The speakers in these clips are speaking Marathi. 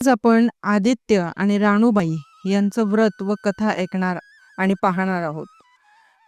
आज आपण आदित्य आणि राणूबाई यांचं व्रत व कथा ऐकणार आणि पाहणार आहोत.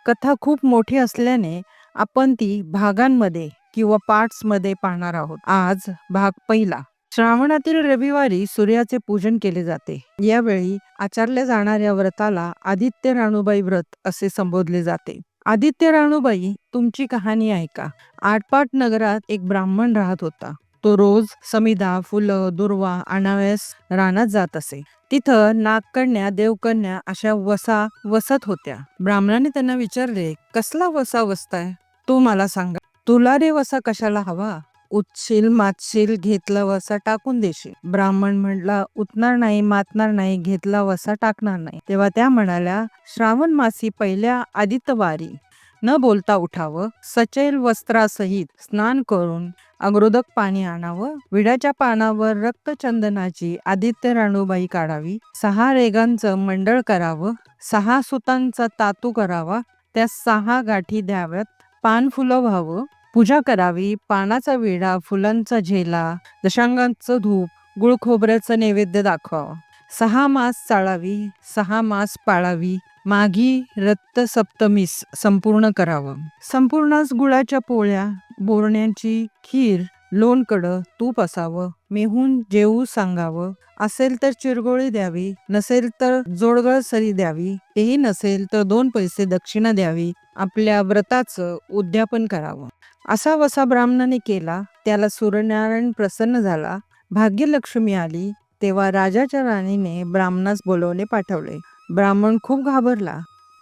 कथा खूप मोठी असल्याने आपण ती भागांमध्ये किंवा पार्ट्समध्ये पाहणार आहोत. आज भाग पहिला. श्रावणातील रविवारी सूर्याचे पूजन केले जाते. यावेळी आचरल्या जाणाऱ्या व्रताला आदित्य राणूबाई व्रत असे संबोधले जाते. आदित्य राणूबाई तुमची कहाणी ऐका. आटपाट नगरात एक ब्राह्मण राहत होता. तो रोज समिधा, फुलं, दुर्वा आणावयास रानात जात असे. तिथं नागकन्या, देवकन्या अशा वसा वसत होत्या. ब्राह्मणाने त्यांना विचारले, कसला वसा वसताय? तू मला सांगा. तुला रे वसा कशाला हवा? उठशील, मातशील, घेतला वसा टाकून देशील. ब्राह्मण म्हटला, उठणार नाही, मातणार नाही, घेतला वसा टाकणार नाही. तेव्हा त्या म्हणाल्या, श्रावण मासी पहिल्या आदित्यवारी न बोलता उठावं, सचैल वस्त्रासहित स्नान करून अगरोदक पाणी आणावं, विड्याच्या पानावर रक्तचंदनाची आदित्य राणूबाई काढावी, 6 रेगांचं मंडळ करावं, 6 सुतांचा तातू करावा, त्या 6 गाठी द्याव्यात, पान फुलं व्हावं, पूजा करावी, पानाचा विडा, फुलांचा झेला, दशांगांचं धूप, गुळ खोबऱ्याचं नैवेद्य दाखवावं, 6 मास चाळावी, 6 मास पाळावी, माघी रक्त सप्तमीस संपूर्ण करावं. संपूर्णच गुळाच्या पोळ्या, बोरण्याची खीर, लोणकडं, तूप असावं, मेहून जेवू सांगावं, असेल तर चिरगोळी द्यावी, नसेल तर जोडगळ सरी द्यावी, तेही नसेल तर 2 पैसे दक्षिणा द्यावी, आपल्या व्रताचं उद्यापन करावं. असा वसा ब्राह्मणाने केला. त्याला सूर्यनारायण प्रसन्न झाला. भाग्यलक्ष्मी आली. तेव्हा राजाच्या राणीने ब्राह्मणास बोलवणे पाठवले. ब्राह्मण खूप घाबरला,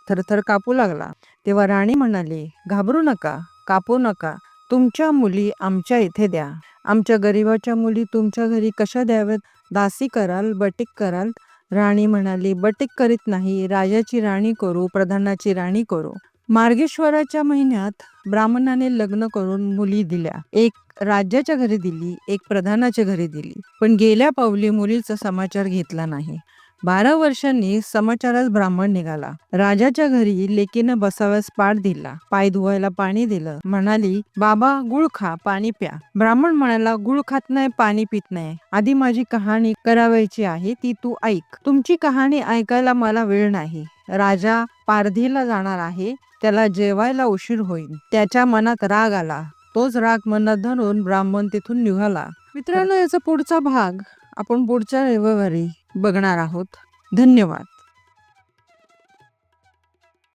थरथर कापू लागला. तेव्हा राणी म्हणाली, घाबरू नका, कापू नका. तुमच्या मुली आमच्या इथे द्या. आमच्या गरीबाच्या मुली तुमच्या घरी कशा द्याव्यात? दासी कराल, बटीक कराल? राणी म्हणाली, बटीक करीत नाही, राजाची राणी करू, प्रधानाची राणी करू. मार्गेश्वराच्या महिन्यात ब्राह्मणाने लग्न करून मुली दिल्या. एक राज्याच्या घरी दिली, एक प्रधानाच्या घरी दिली. पण गेल्या पावली मुलीचा समाचार घेतला नाही. 12 वर्षांनी समाचारास ब्राह्मण निघाला. राजाच्या घरी लेकीनं बसाव्यास पाट दिला, पाय धुवायला पाणी दिलं. म्हणाली, बाबा गुळ खा, पाणी प्या. ब्राह्मण म्हणाला, गुळ खात नाही, पाणी पित नाही. आधी माझी कहाणी करावायची आहे, ती तू ऐक. तुमची कहाणी ऐकायला मला वेळ नाही. राजा पारधीला जाणार आहे, त्याला जेवायला उशीर होईल. त्याच्या मनात राग आला. तोच राग मनात धरून ब्राह्मण तिथून निघाला. मित्रांनो, याचा पुढचा भाग आपण पुढच्या रविवारी बघणार आहोत. धन्यवाद.